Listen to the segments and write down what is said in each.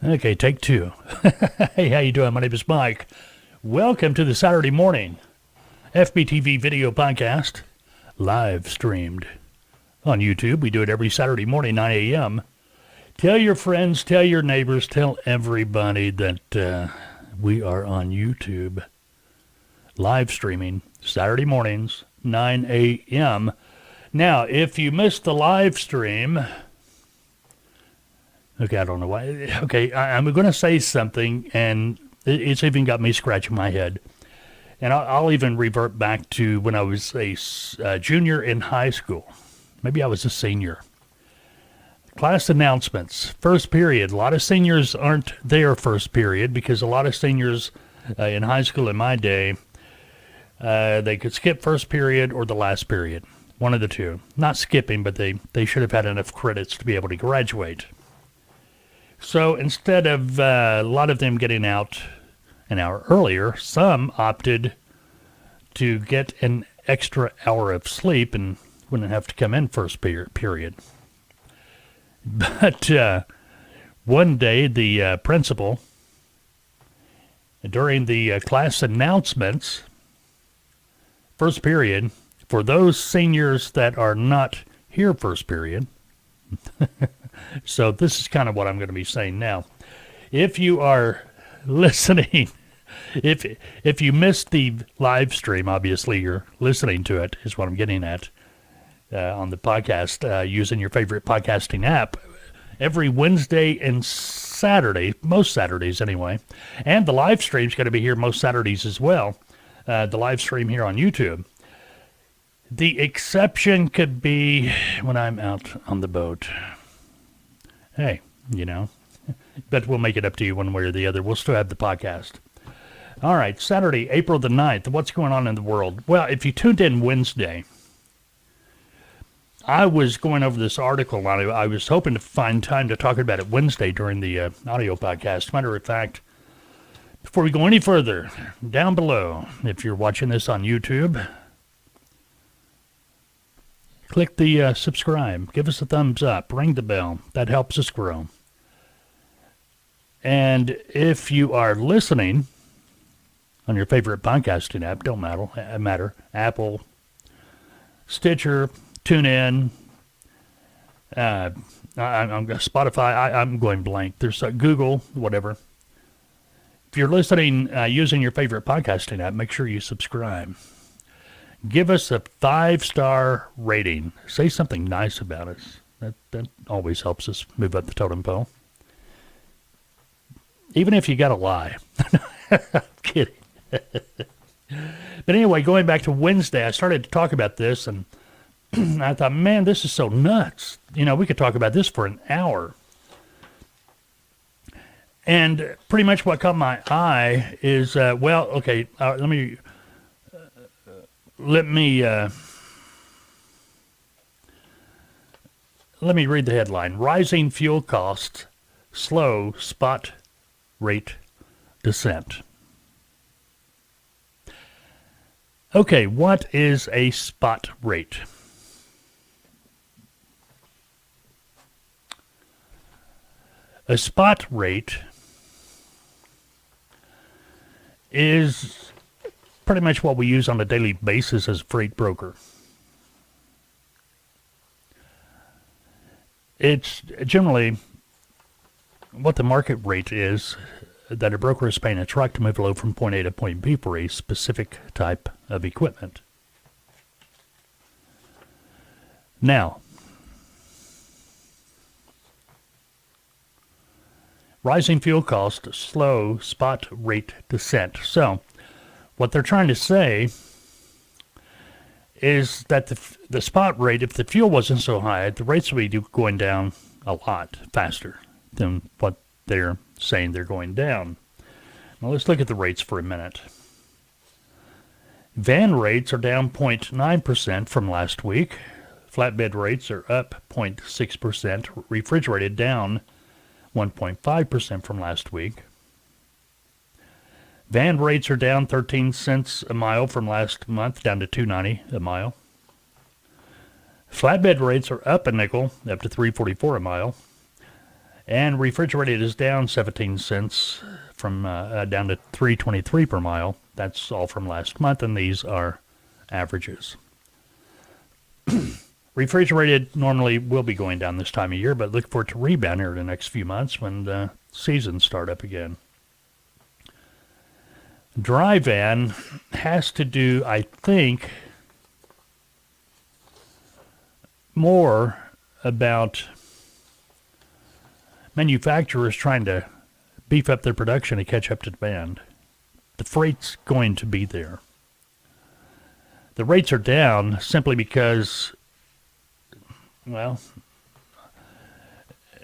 Okay, take two. Hey, how you doing? My name is Mike. Welcome to the Saturday morning FBTV Video Podcast, live streamed on YouTube. We do it every Saturday morning, 9 a.m. Tell your friends, tell your neighbors, tell everybody that we are on YouTube, live streaming Saturday mornings, 9 a.m. Now, if you missed the live stream, okay, I don't know why. Okay, I'm going to say something, and it's even got me scratching my head. And I'll even revert back to when I was a junior in high school. Maybe I was a senior. Class announcements, first period. A lot of seniors aren't there first period because a lot of seniors in high school in my day, they could skip first period or the last period. One of the two. Not skipping, but they should have had enough credits to be able to graduate. So instead of a lot of them getting out an hour earlier, some opted to get an extra hour of sleep and wouldn't have to come in first period. But one day, the principal, during the class announcements, first period, for those seniors that are not here first period, so this is kind of what I'm going to be saying now. If you are listening, if you missed the live stream, obviously you're listening to it, is what I'm getting at, on the podcast, using your favorite podcasting app, every Wednesday and Saturday, most Saturdays anyway, and the live stream's going to be here most Saturdays as well, the live stream here on YouTube. The exception could be when I'm out on the boat. Hey, but we'll make it up to you one way or the other. We'll still have the podcast. All right, Saturday, April the 9th. What's going on in the world? Well, if you tuned in Wednesday, I was going over this article. I was hoping to find time to talk about it Wednesday during the audio podcast. Matter of fact, before we go any further, down below, if you're watching this on YouTube, click the subscribe. Give us a thumbs up. Ring the bell. That helps us grow. And if you are listening on your favorite podcasting app, don't matter, Apple, Stitcher, TuneIn, I'm Spotify, I'm going blank. There's Google, whatever. If you're listening using your favorite podcasting app, make sure you subscribe. Give us a 5-star rating. Say something nice about us. That always helps us move up the totem pole. Even if you got to lie. I'm kidding. But anyway, going back to Wednesday, I started to talk about this, and I thought, man, this is so nuts. We could talk about this for an hour. And pretty much what caught my eye is, let me read the headline. Rising fuel costs slow spot rate descent. Okay, what is a spot rate? A spot rate is pretty much what we use on a daily basis as a freight broker. It's generally what the market rate is that a broker is paying a truck to move a load from point A to point B for a specific type of equipment. Now, rising fuel costs slow spot rate descent. So, what they're trying to say is that the spot rate, if the fuel wasn't so high, the rates would be going down a lot faster than what they're saying they're going down. Now let's look at the rates for a minute. Van rates are down 0.9% from last week. Flatbed rates are up 0.6%. Refrigerated down 1.5% from last week. Van rates are down 13 cents a mile from last month, down to $2.90 a mile. Flatbed rates are up a nickel, up to $3.44 a mile. And refrigerated is down 17 cents from down to $3.23 per mile. That's all from last month, and these are averages. Refrigerated normally will be going down this time of year, but look for it to rebound here in the next few months when the seasons start up again. Dry van has to do, I think, more about manufacturers trying to beef up their production to catch up to demand. The freight's going to be there. The rates are down simply because, well,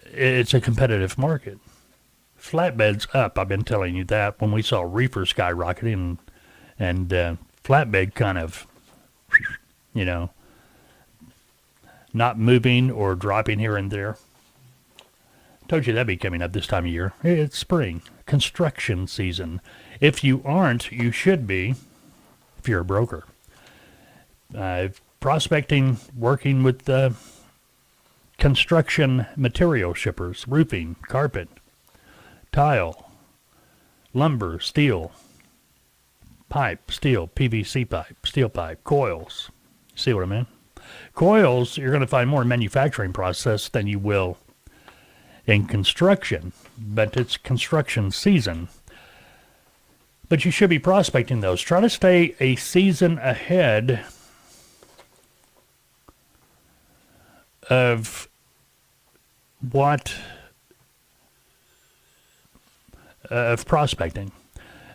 it's a competitive market. Flatbed's up, I've been telling you that. When we saw reefer skyrocketing and flatbed kind of, not moving or dropping here and there. Told you that'd be coming up this time of year. It's spring, construction season. If you aren't, you should be, if you're a broker. Prospecting, working with construction material shippers, roofing, carpet, tile, lumber, steel, pipe, steel, PVC pipe, steel pipe, coils. See what I mean? Coils, you're going to find more in manufacturing process than you will in construction, but it's construction season. But you should be prospecting those. Try to stay a season ahead of of prospecting.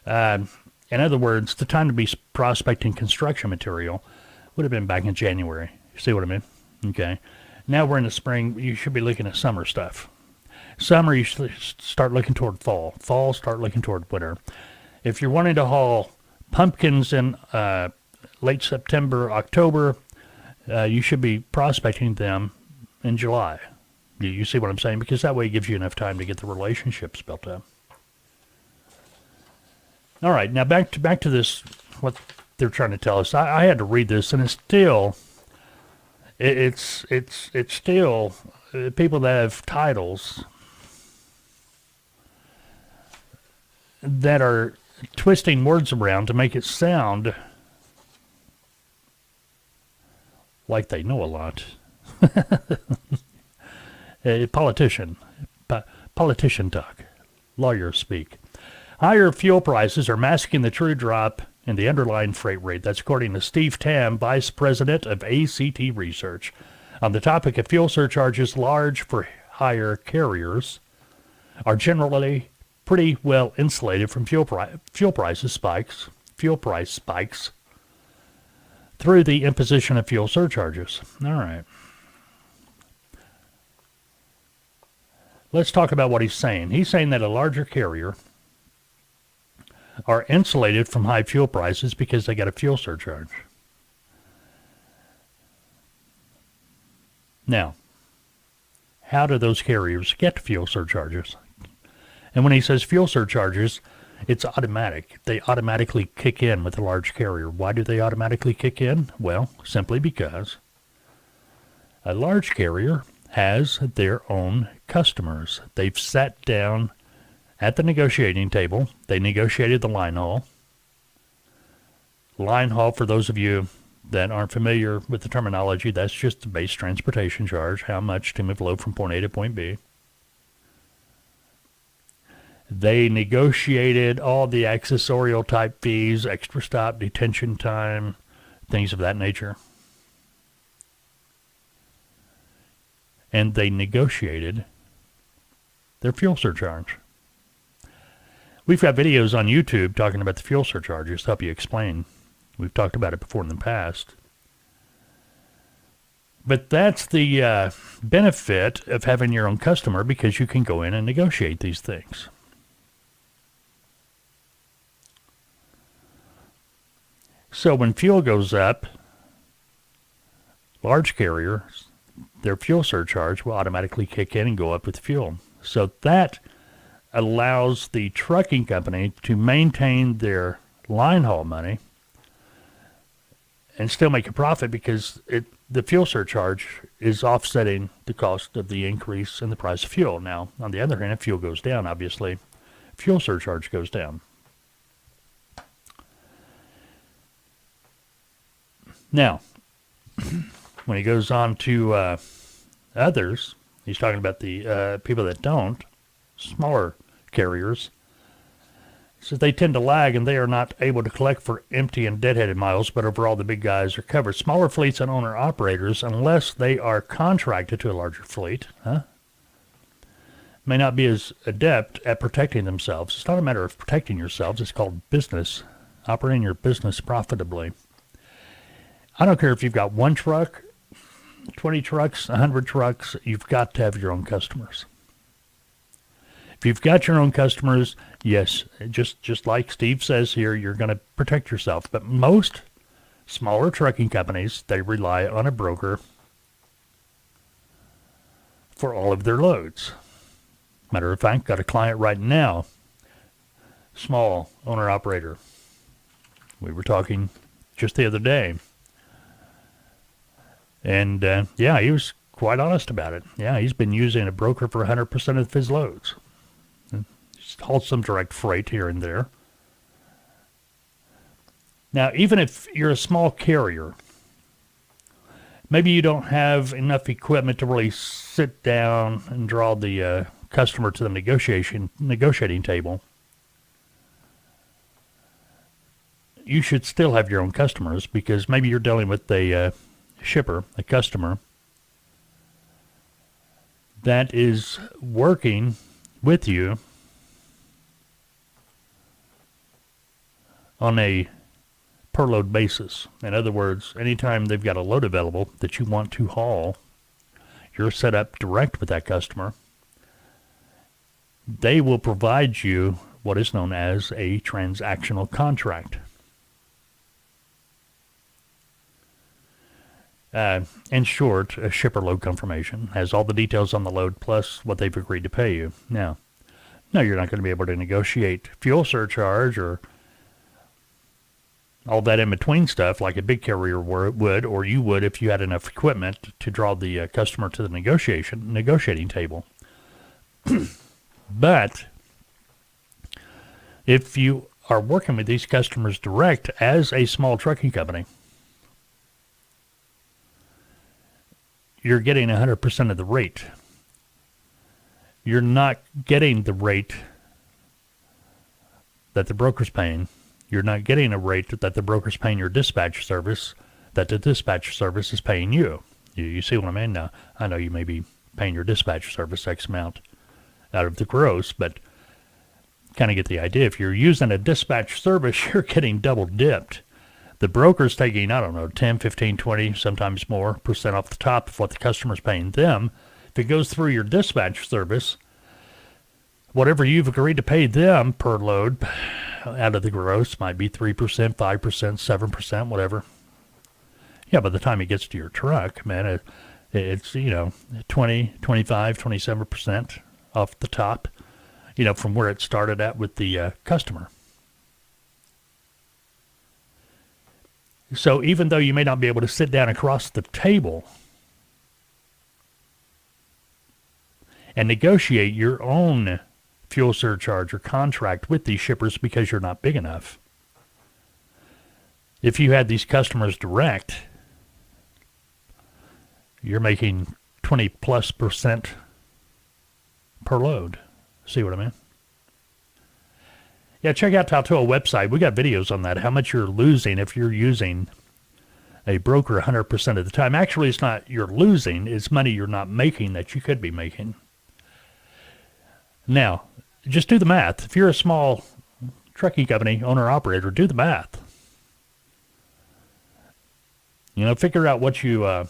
In other words, the time to be prospecting construction material would have been back in January. See what I mean? Okay. Now we're in the spring. You should be looking at summer stuff. Summer, you should start looking toward fall. Fall, start looking toward winter. If you're wanting to haul pumpkins in late September, October, you should be prospecting them in July. You see what I'm saying? Because that way it gives you enough time to get the relationships built up. All right, now back to this, what they're trying to tell us. I had to read this, and it's still people that have titles that are twisting words around to make it sound like they know a lot. Politician talk, lawyer speak. Higher fuel prices are masking the true drop in the underlying freight rate. That's according to Steve Tam, Vice President of ACT Research. On the topic of fuel surcharges, large for hire carriers are generally pretty well insulated from fuel price spikes through the imposition of fuel surcharges. All right. Let's talk about what he's saying. He's saying that a larger carrier are insulated from high fuel prices because they got a fuel surcharge. Now, how do those carriers get fuel surcharges? And when he says fuel surcharges, it's automatic. They automatically kick in with a large carrier. Why do they automatically kick in? Well, simply because a large carrier has their own customers. They've sat down at the negotiating table. They negotiated the line haul. Line haul, for those of you that aren't familiar with the terminology, that's just the base transportation charge, how much to move load from point A to point B. They negotiated all the accessorial type fees, extra stop, detention time, things of that nature. And they negotiated their fuel surcharge. We've got videos on YouTube talking about the fuel surcharges to help you explain. We've talked about it before in the past. But that's the benefit of having your own customer, because you can go in and negotiate these things. So when fuel goes up, large carriers, their fuel surcharge will automatically kick in and go up with fuel. So that allows the trucking company to maintain their line haul money and still make a profit because the fuel surcharge is offsetting the cost of the increase in the price of fuel. Now, on the other hand, if fuel goes down, obviously, fuel surcharge goes down. Now, when he goes on to others, he's talking about the people that don't, smaller carriers. He says they tend to lag and they are not able to collect for empty and deadheaded miles, but overall the big guys are covered. Smaller fleets and owner-operators, unless they are contracted to a larger fleet, may not be as adept at protecting themselves. It's not a matter of protecting yourselves. It's called business, operating your business profitably. I don't care if you've got 1 truck, 20 trucks, 100 trucks, you've got to have your own customers. If you've got your own customers, yes, just like Steve says here, you're going to protect yourself. But most smaller trucking companies, they rely on a broker for all of their loads. Matter of fact, got a client right now, small owner-operator. We were talking just the other day. And, he was quite honest about it. Yeah, he's been using a broker for 100% of his loads. Just hauls some direct freight here and there. Now, even if you're a small carrier, maybe you don't have enough equipment to really sit down and draw the customer to the negotiating table. You should still have your own customers because maybe you're dealing with a shipper, a customer, that is working with you on a per load basis. In other words, anytime they've got a load available that you want to haul, you're set up direct with that customer. They will provide you what is known as a transactional contract. In short, a shipper load confirmation has all the details on the load plus what they've agreed to pay you. Now, no, you're not going to be able to negotiate fuel surcharge or all that in between stuff like a big carrier would, or you would if you had enough equipment to draw the customer to the negotiating table. But if you are working with these customers direct as a small trucking company, you're getting 100% of the rate. You're not getting the rate that the broker's paying. You're not getting a rate that the broker's paying your dispatch service, that the dispatch service is paying you. You see what I mean? Now, I know you may be paying your dispatch service X amount out of the gross, but kind of get the idea. If you're using a dispatch service, you're getting double dipped. The broker's taking, 10, 15, 20, sometimes more % off the top of what the customer's paying them. If it goes through your dispatch service, whatever you've agreed to pay them per load out of the gross might be 3%, 5%, 7%, whatever. Yeah, by the time it gets to your truck, man, it's 20, 25, 27% off the top, from where it started at with the customer. So even though you may not be able to sit down across the table and negotiate your own fuel surcharge or contract with these shippers because you're not big enough, if you had these customers direct, you're making 20+% per load. See what I mean? Yeah, check out Taltoa website. We got videos on that, how much you're losing if you're using a broker 100% of the time. Actually, it's not you're losing, it's money you're not making that you could be making. Now, just do the math. If you're a small trucking company, owner-operator, do the math. Figure out what you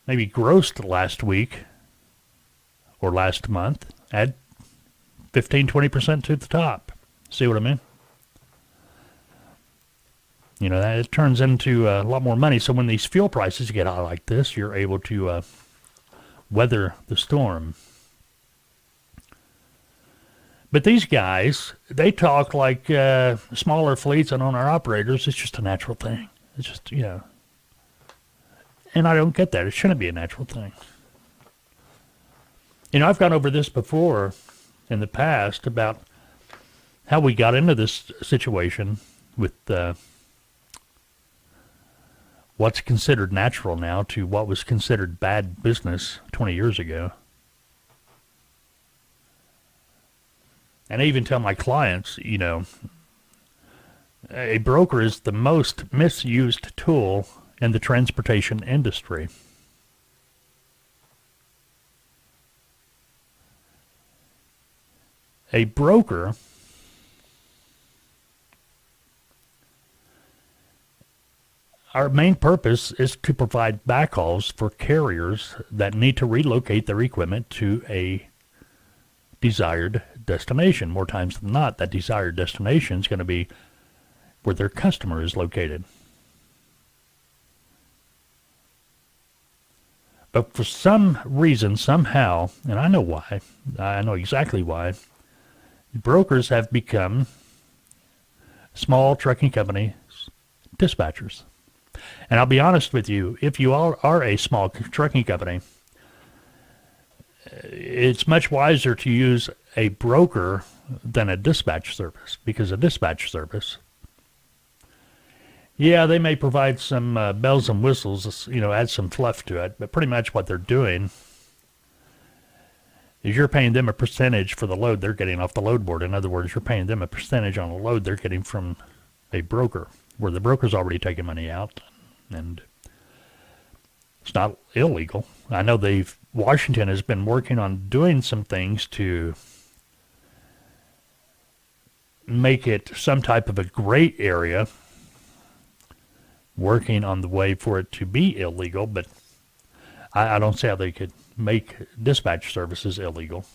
maybe grossed last week or last month. Add 15, 20% to the top. See what I mean? That it turns into a lot more money. So when these fuel prices get high like this, you're able to weather the storm. But these guys, they talk like smaller fleets and owner-operators. It's just a natural thing. It's just, and I don't get that. It shouldn't be a natural thing. I've gone over this before in the past about how we got into this situation with what's considered natural now to what was considered bad business 20 years ago. And I even tell my clients, a broker is the most misused tool in the transportation industry. A broker our main purpose is to provide backhauls for carriers that need to relocate their equipment to a desired destination. More times than not, that desired destination is going to be where their customer is located. But for some reason, somehow, and I know why, I know exactly why, brokers have become small trucking company dispatchers. And I'll be honest with you, if you are a small trucking company, it's much wiser to use a broker than a dispatch service, because a dispatch service, they may provide some bells and whistles, add some fluff to it, but pretty much what they're doing is you're paying them a percentage for the load they're getting off the load board. In other words, you're paying them a percentage on the load they're getting from a broker, where the broker's already taking money out, and it's not illegal. I know Washington has been working on doing some things to make it some type of a gray area, working on the way for it to be illegal, but I don't see how they could make dispatch services illegal.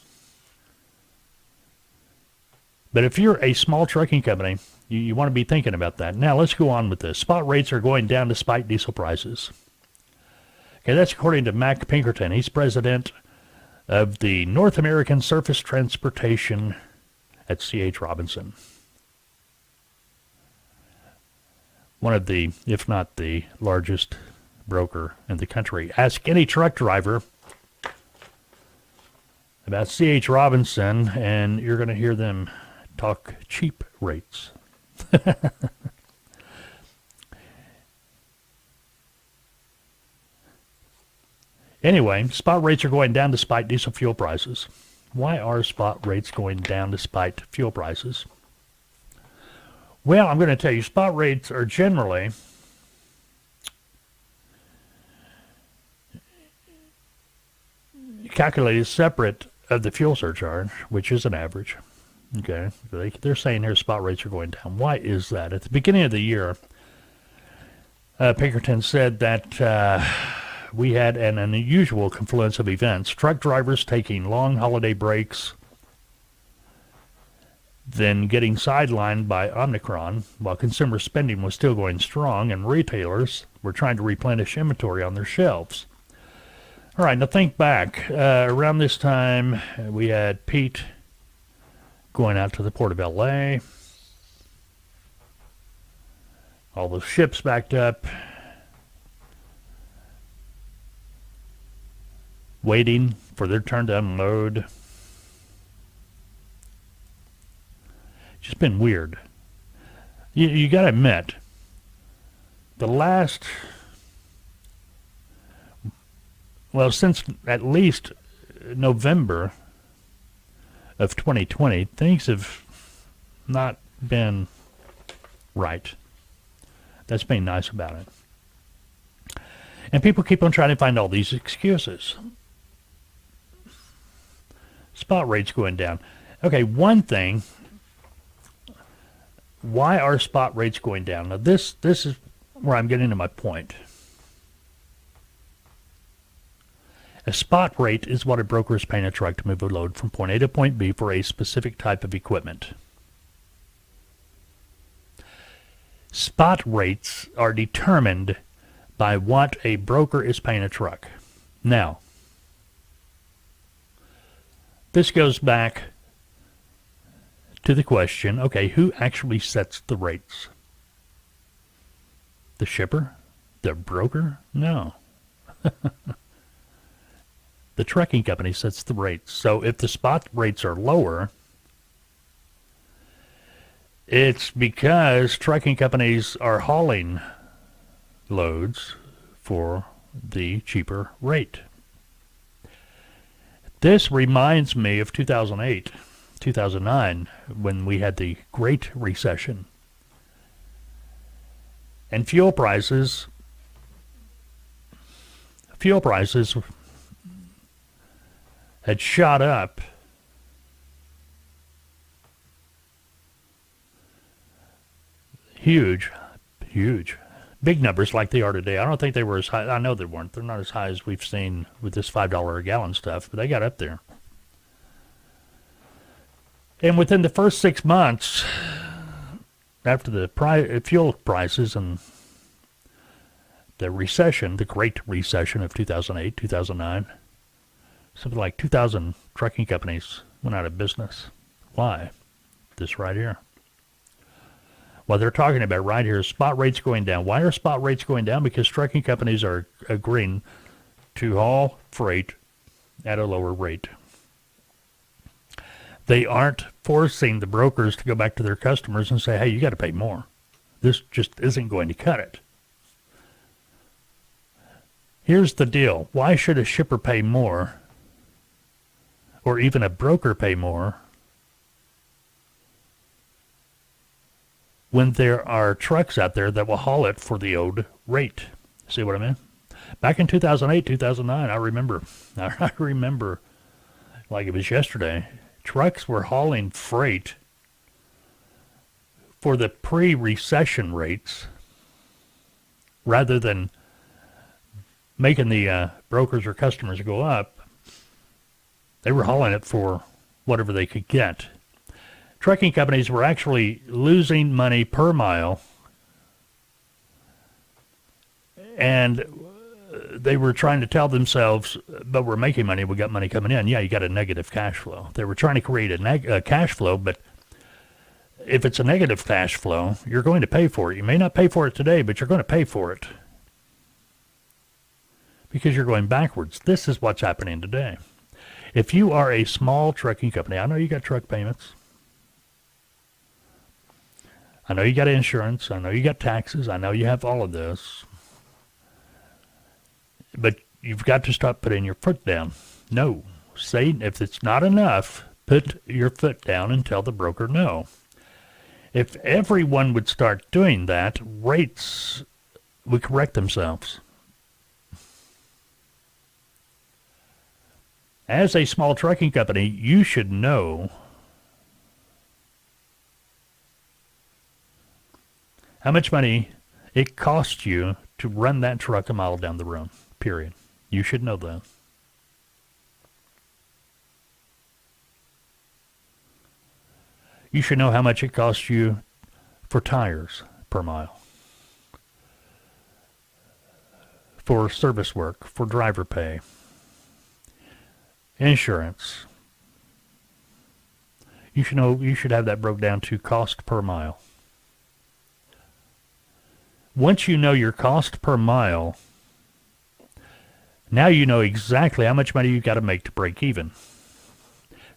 But if you're a small trucking company, you want to be thinking about that. Now, let's go on with this. Spot rates are going down despite diesel prices. Okay, that's according to Mac Pinkerton. He's president of the North American Surface Transportation at C.H. Robinson. One of the, if not the largest broker in the country. Ask any truck driver about C.H. Robinson, and you're going to hear them talk cheap rates. Anyway, spot rates are going down despite diesel fuel prices. Why are spot rates going down despite fuel prices? Well, I'm going to tell you, spot rates are generally calculated separate of the fuel surcharge, which is an average. Okay, they're saying here spot rates are going down. Why is that? At the beginning of the year, Pinkerton said that we had an unusual confluence of events. Truck drivers taking long holiday breaks, then getting sidelined by Omicron, while consumer spending was still going strong, and retailers were trying to replenish inventory on their shelves. All right, now think back. Around this time, we had Pete going out to the port of L.A., all the ships backed up, waiting for their turn to unload. Just been weird. You got to admit, since at least November of 2020, things have not been right. That's being nice about it. And people keep on trying to find all these excuses. Spot rates going down. Okay, one thing, why are spot rates going down? Now this is where I'm getting to my point. A spot rate is what a broker is paying a truck to move a load from point A to point B for a specific type of equipment. Spot rates are determined by what a broker is paying a truck. Now, this goes back to the question, okay, who actually sets the rates? The shipper? The broker? No. The trucking company sets the rates. So if the spot rates are lower, it's because trucking companies are hauling loads for the cheaper rate. This reminds me of 2008, 2009, when we had the Great Recession. And fuel prices had shot up huge, big numbers like they are today. I don't think they were as high. I know they weren't. They're not as high as we've seen with this $5 a gallon stuff, but they got up there. And within the first 6 months, after the fuel prices and the recession, the Great Recession of 2008, 2009, something like 2,000 trucking companies went out of business. Why? This right here. What they're talking about right here is spot rates going down. Why are spot rates going down? Because trucking companies are agreeing to haul freight at a lower rate. They aren't forcing the brokers to go back to their customers and say, hey, you got to pay more. This just isn't going to cut it. Here's the deal. Why should a shipper pay more, or even a broker pay more, when there are trucks out there that will haul it for the old rate? See what I mean? Back in 2008, 2009, I remember like it was yesterday, trucks were hauling freight for the pre-recession rates rather than making the brokers or customers go up. They were hauling it for whatever they could get. Trucking companies were actually losing money per mile, and they were trying to tell themselves, but we're making money, we got money coming in. Yeah, you got a negative cash flow. They were trying to create a cash flow, but if it's a negative cash flow, you're going to pay for it. You may not pay for it today, but you're going to pay for it because you're going backwards. This is what's happening today. If you are a small trucking company, I know you got truck payments. I know you got insurance. I know you got taxes. I know you have all of this. But you've got to stop putting your foot down. No. Say, if it's not enough, put your foot down and tell the broker no. If everyone would start doing that, rates would correct themselves. As a small trucking company, you should know how much money it costs you to run that truck a mile down the road, period. You should know that. You should know how much it costs you for tires per mile, for service work, for driver pay, insurance. You should know. You should have that broke down to cost per mile. Once you know your cost per mile, now you know exactly how much money you've got to make to break even.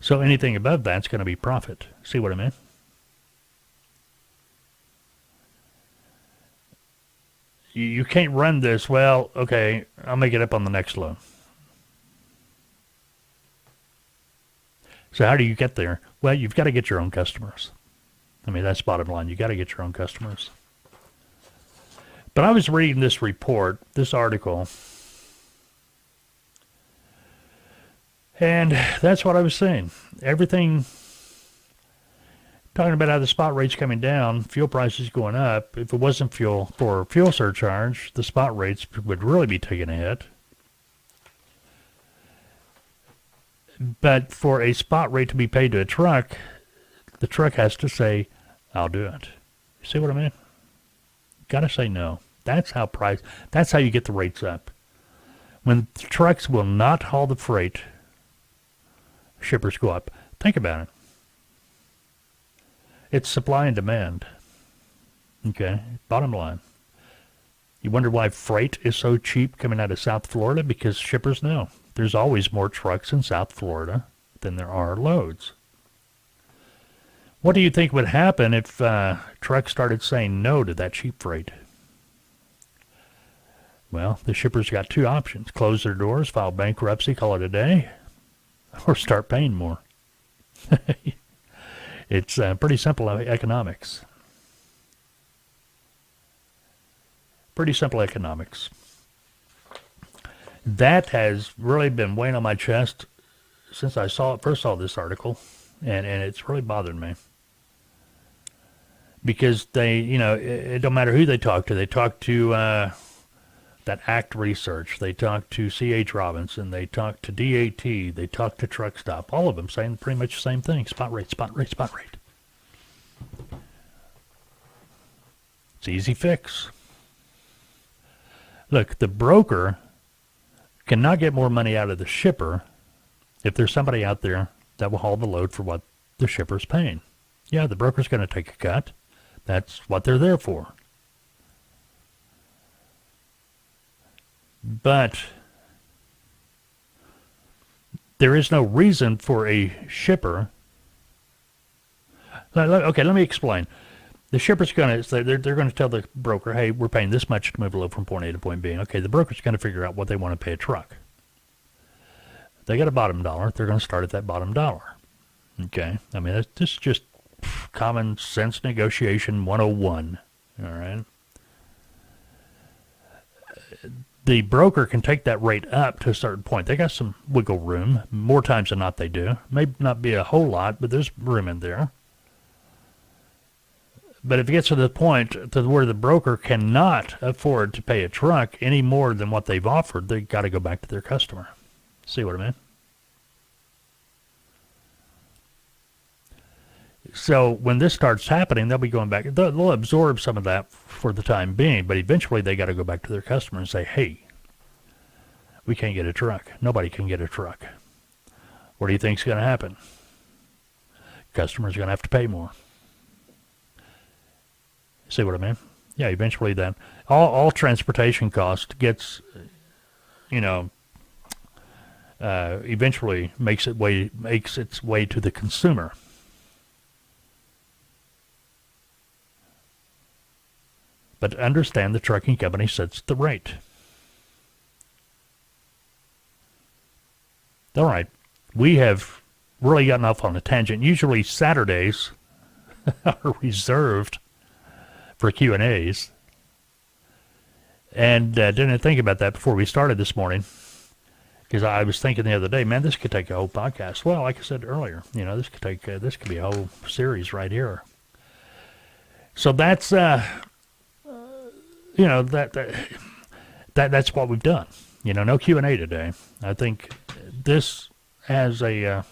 So anything above that's going to be profit. See what I mean? You can't run this, well, okay, I'll make it up on the next load. So how do you get there? Well, you've got to get your own customers. I mean, that's bottom line. You've got to get your own customers. But I was reading this report, this article, and that's what I was saying. Everything, talking about how the spot rate's coming down, fuel prices going up. If it wasn't for fuel surcharge, the spot rates would really be taking a hit. But for a spot rate to be paid to a truck, the truck has to say, I'll do it. You see what I mean? Got to say no. That's how you get the rates up. When trucks will not haul the freight, shippers go up. Think about it. It's supply and demand. Okay, bottom line. You wonder why freight is so cheap coming out of South Florida? Because shippers know there's always more trucks in South Florida than there are loads. What do you think would happen if trucks started saying no to that cheap freight? Well, the shippers got two options. Close their doors, file bankruptcy, call it a day, or start paying more. It's pretty simple economics. Pretty simple economics. That has really been weighing on my chest since I first saw this article, and it's really bothered me. Because they, it don't matter who they talk to. They talk to that ACT Research. They talk to C.H. Robinson. They talk to DAT. They talk to Truck Stop. All of them saying pretty much the same thing. Spot rate, spot rate, spot rate. It's an easy fix. Look, the broker cannot get more money out of the shipper if there's somebody out there that will haul the load for what the shipper's paying. Yeah, the broker's going to take a cut. That's what they're there for. But there is no reason for a shipper. Okay, let me explain. The shipper's going to, they're going to tell the broker, hey, we're paying this much to move a load from point A to point B. Okay, the broker's going to figure out what they want to pay a truck. They got a bottom dollar. They're going to start at that bottom dollar. Okay, I mean, this is just common sense negotiation 101. All right. The broker can take that rate up to a certain point. They got some wiggle room. More times than not they do. May not be a whole lot, but there's room in there. But if it gets to the point to where the broker cannot afford to pay a truck any more than what they've offered, they got to go back to their customer. See what I mean? So when this starts happening, they'll be going back. They'll absorb some of that for the time being, but eventually they got to go back to their customer and say, hey, we can't get a truck. Nobody can get a truck. What do you think's going to happen? Customers are going to have to pay more. See what I mean? Yeah, eventually then all transportation cost gets, eventually makes its way to the consumer. But understand the trucking company sets the rate. All right, we have really gotten off on a tangent. Usually Saturdays are reserved for Q&As. And didn't think about that before we started this morning, because I was thinking the other day, man, this could take a whole podcast. Well, like I said earlier, this could be a whole series right here. So that's that's what we've done. No Q&A today. I think this has a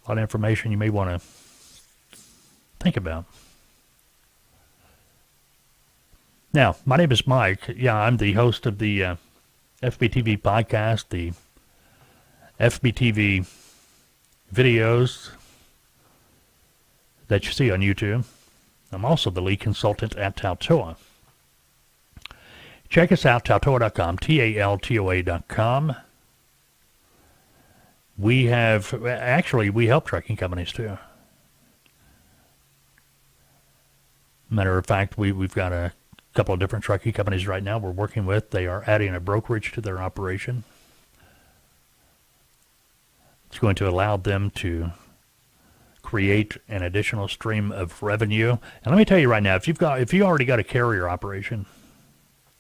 lot of information you may want to think about. Now, my name is Mike. Yeah, I'm the host of the FBTV Podcast, the FBTV videos that you see on YouTube. I'm also the lead consultant at Taltoa. Check us out, taltoa.com, TALTOA.com. We help trucking companies too. Matter of fact, we've got a couple of different trucking companies right now we're working with. They are adding a brokerage to their operation. It's going to allow them to create an additional stream of revenue. And let me tell you right now, if you already got a carrier operation,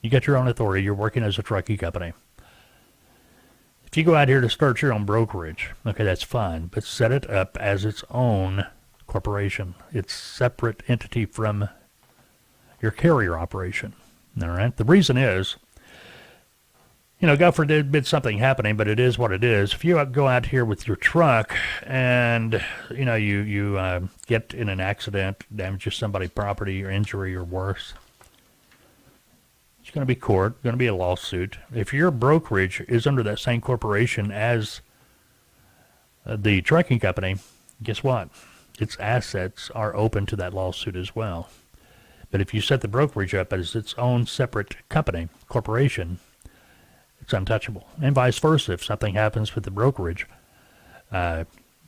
you got your own authority, you're working as a trucking company. If you go out here to start your own brokerage, okay, that's fine, but set it up as its own corporation. It's a separate entity from your carrier operation. All right. The reason is, God forbid something happening, but it is what it is. If you go out here with your truck and you get in an accident, damages somebody's property or injury or worse, it's going to be court, going to be a lawsuit. If your brokerage is under that same corporation as the trucking company, guess what? Its assets are open to that lawsuit as well. But if you set the brokerage up as its own separate company, corporation, it's untouchable. And vice versa. If something happens with the brokerage,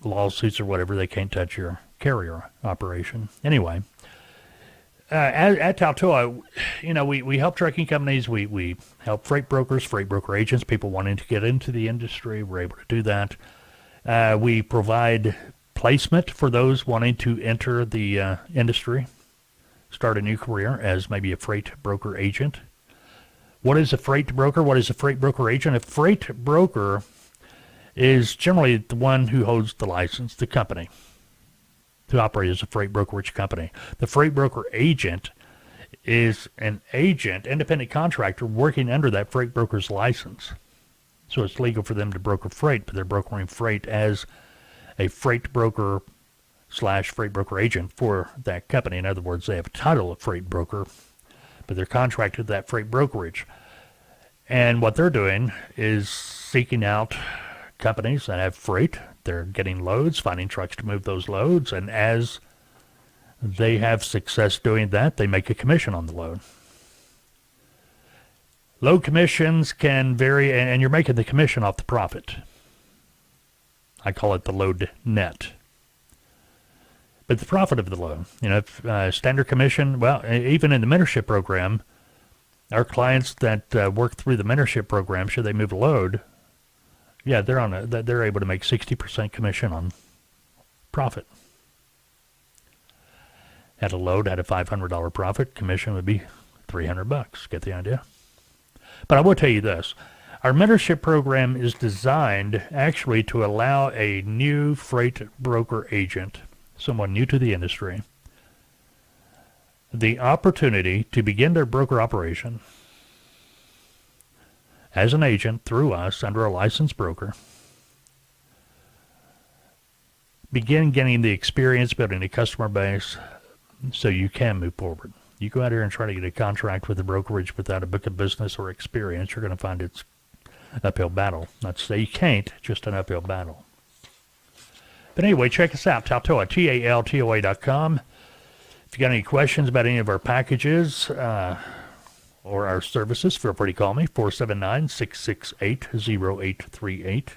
lawsuits or whatever, they can't touch your carrier operation. Anyway, at Taltoa, we help trucking companies. We help freight brokers, freight broker agents, people wanting to get into the industry. We're able to do that. We provide placement for those wanting to enter the industry, start a new career as maybe a freight broker agent. What is a freight broker? What is a freight broker agent? A freight broker is generally the one who holds the license, the company, to operate as a freight brokerage company. The freight broker agent is an agent, independent contractor, working under that freight broker's license. So it's legal for them to broker freight, but they're brokering freight as a freight broker / freight broker agent for that company. In other words, they have a title of freight broker, but they're contracted to that freight brokerage. And what they're doing is seeking out companies that have freight. They're getting loads, finding trucks to move those loads, and as they have success doing that, they make a commission on the load. Load commissions can vary, and you're making the commission off the profit. I call it the load net. But the profit of the load, standard commission, well, even in the mentorship program, our clients that work through the mentorship program, should they move a load, yeah, they're able to make 60% commission on profit. At a load, at a $500 profit, commission would be $300. Get the idea? But I will tell you this. Our mentorship program is designed actually to allow a new freight broker agent, someone new to the industry, the opportunity to begin their broker operation as an agent through us under a licensed broker, begin getting the experience, building a customer base so you can move forward. You go out here and try to get a contract with a brokerage without a book of business or experience, you're going to find it's an uphill battle. Not to say you can't, just an uphill battle. But anyway, check us out, Taltoa, TALTOA.com. If you got any questions about any of our packages or our services, feel free to call me, 479-668-0838.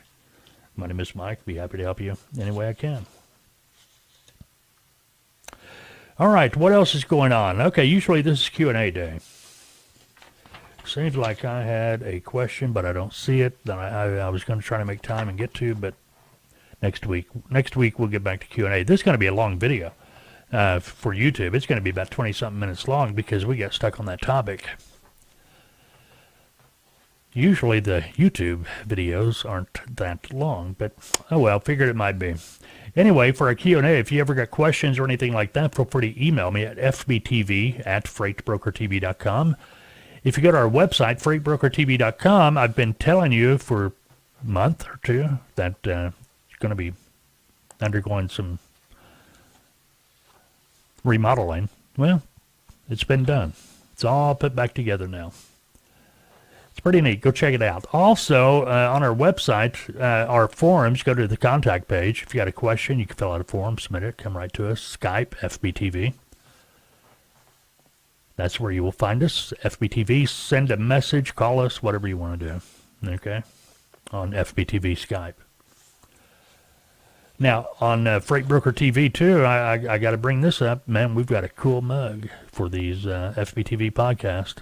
My name is Mike. Be happy to help you any way I can. All right, what else is going on? Okay, usually this is Q&A day. Seems like I had a question, but I don't see it that I was going to try to make time and get to, but next week we'll get back to Q&A. This is going to be a long video for YouTube. It's going to be about 20-something minutes long because we got stuck on that topic. Usually the YouTube videos aren't that long, but oh well, figured it might be. Anyway, for our Q&A, if you ever got questions or anything like that, feel free to email me at fbtv@freightbrokertv.com. If you go to our website, freightbrokertv.com, I've been telling you for a month or two that it's going to be undergoing some remodeling. Well, it's been done. It's all put back together now. It's pretty neat. Go check it out. Also, on our website, our forums, go to the contact page. If you got a question, you can fill out a form, submit it, come right to us. Skype, FBTV. That's where you will find us. FBTV, send a message, call us, whatever you want to do. Okay? On FBTV Skype. Now, on Freight Broker TV, too, I got to bring this up. Man, we've got a cool mug for these FBTV podcast.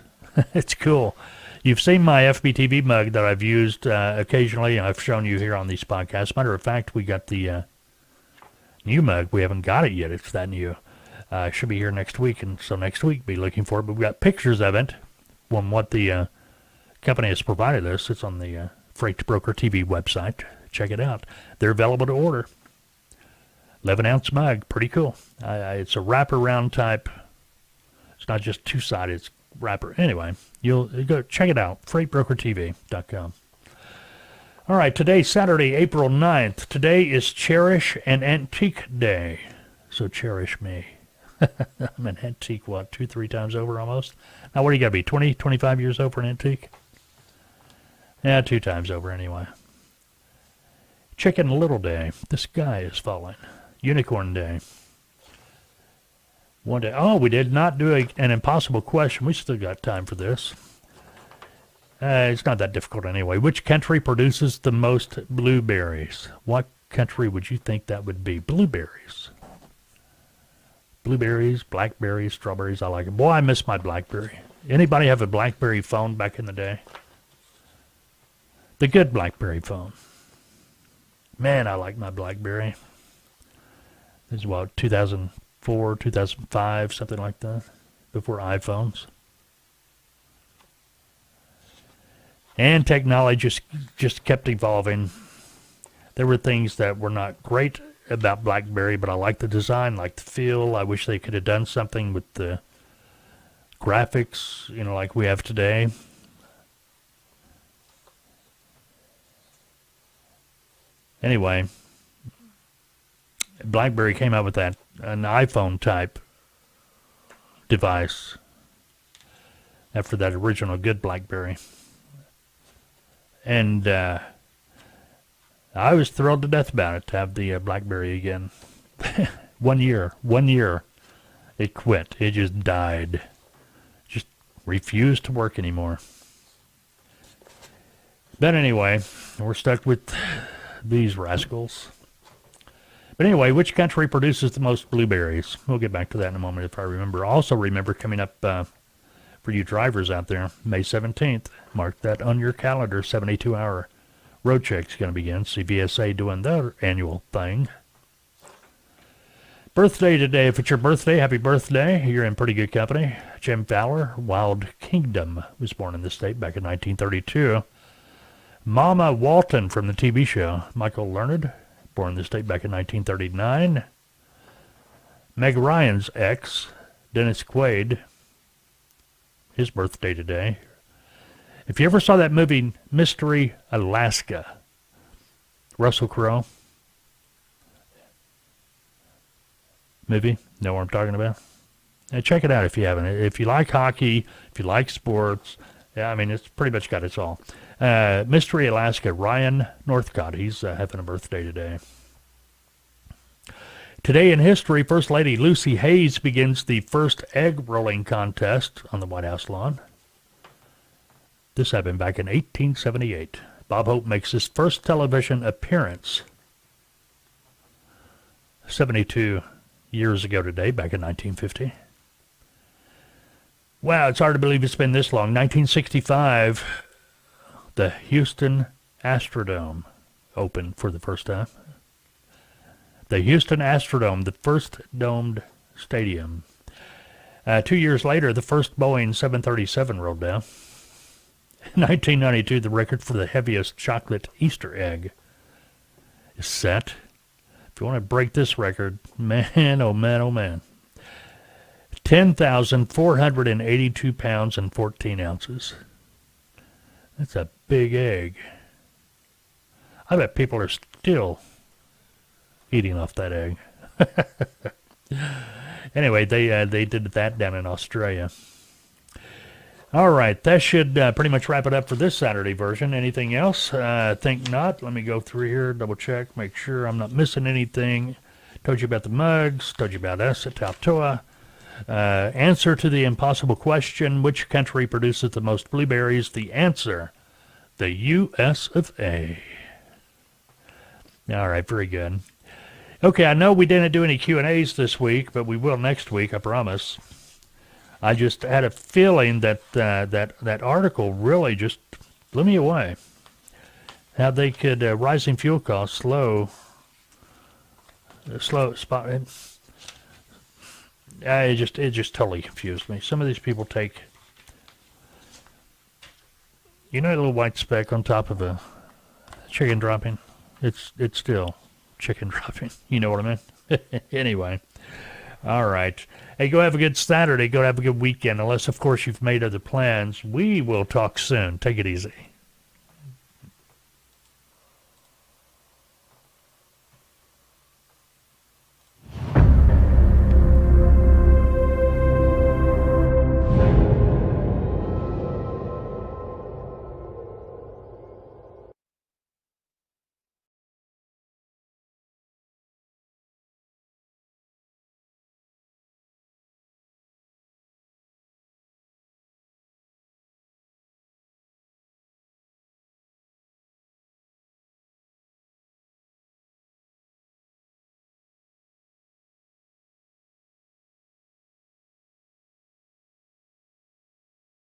It's cool. You've seen my FBTV mug that I've used occasionally, and I've shown you here on these podcasts. Matter of fact, we got the new mug. We haven't got it yet. It's that new. Should be here next week, and so next week be looking for it. But we've got pictures of it from what the company has provided us. It's on the Freight Broker TV website. Check it out. They're available to order. 11-ounce mug. Pretty cool. It's a wraparound type. It's not just two-sided. It's wrapper. Anyway, you'll go check it out. FreightBrokerTV.com. All right, today's Saturday, April 9th. Today is Cherish an Antique Day. So cherish me. I'm an antique, 2-3 times over almost? Now, what do you got to be, 20, 25 years old for an antique? Yeah, 2 times over anyway. Chicken Little Day. The sky is falling. Unicorn Day. One day. Oh, we did not do an impossible question. We still got time for this. It's not that difficult anyway. Which country produces the most blueberries? What country would you think that would be? Blueberries. Blueberries, blackberries, strawberries. I like it. Boy, I miss my BlackBerry. Anybody have a BlackBerry phone back in the day? The good BlackBerry phone. Man, I like my BlackBerry. This is what, 2004, 2005, something like that, before iPhones. And technology just kept evolving. There were things that were not great about BlackBerry, but I like the design, like the feel. I wish they could have done something with the graphics, like we have today. Anyway, BlackBerry came out with an iPhone type device after that original good BlackBerry. And I was thrilled to death about it, to have the BlackBerry again. 1 year. It quit. It just died. Just refused to work anymore. But anyway, we're stuck with these rascals. But anyway, which country produces the most blueberries? We'll get back to that in a moment if I remember. Also remember coming up for you drivers out there, May 17th. Mark that on your calendar. 72-hour road check's going to begin. CVSA doing their annual thing. Birthday today. If it's your birthday, happy birthday. You're in pretty good company. Jim Fowler, Wild Kingdom, was born in the state back in 1932. Mama Walton from the TV show. Michael Learned, born in the state back in 1939. Meg Ryan's ex, Dennis Quaid, his birthday today. If you ever saw that movie, Mystery Alaska, Russell Crowe movie, know what I'm talking about? Check it out if you haven't. If you like hockey, if you like sports, it's pretty much got it all. Mystery Alaska, Ryan Northcott, he's having a birthday today. Today in history, First Lady Lucy Hayes begins the first egg rolling contest on the White House lawn. This happened back in 1878. Bob Hope makes his first television appearance 72 years ago today, back in 1950. Wow, it's hard to believe it's been this long. 1965, the Houston Astrodome opened for the first time. The Houston Astrodome, the first domed stadium. 2 years later, the first Boeing 737 rolled down. In 1992, the record for the heaviest chocolate Easter egg is set. If you want to break this record, man, oh man, oh man. 10,482 pounds and 14 ounces. That's a big egg. I bet people are still eating off that egg. Anyway, they did that down in Australia. All right, that should pretty much wrap it up for this Saturday version. Anything else? Think not. Let me go through here, double check, make sure I'm not missing anything. Told you about the mugs, told you about us at Tautoa. Answer to the impossible question, which country produces the most blueberries? The answer, the U.S. of A. All right, very good. Okay, I know we didn't do any Q&As this week, but we will next week, I promise. I just had a feeling that that article really just blew me away. How they could, rising fuel costs, slow spot. It just totally confused me. Some of these people take, a little white speck on top of a chicken dropping. It's still chicken dropping. You know what I mean? Anyway. All right. Hey, go have a good Saturday. Go have a good weekend. Unless, of course, you've made other plans. We will talk soon. Take it easy.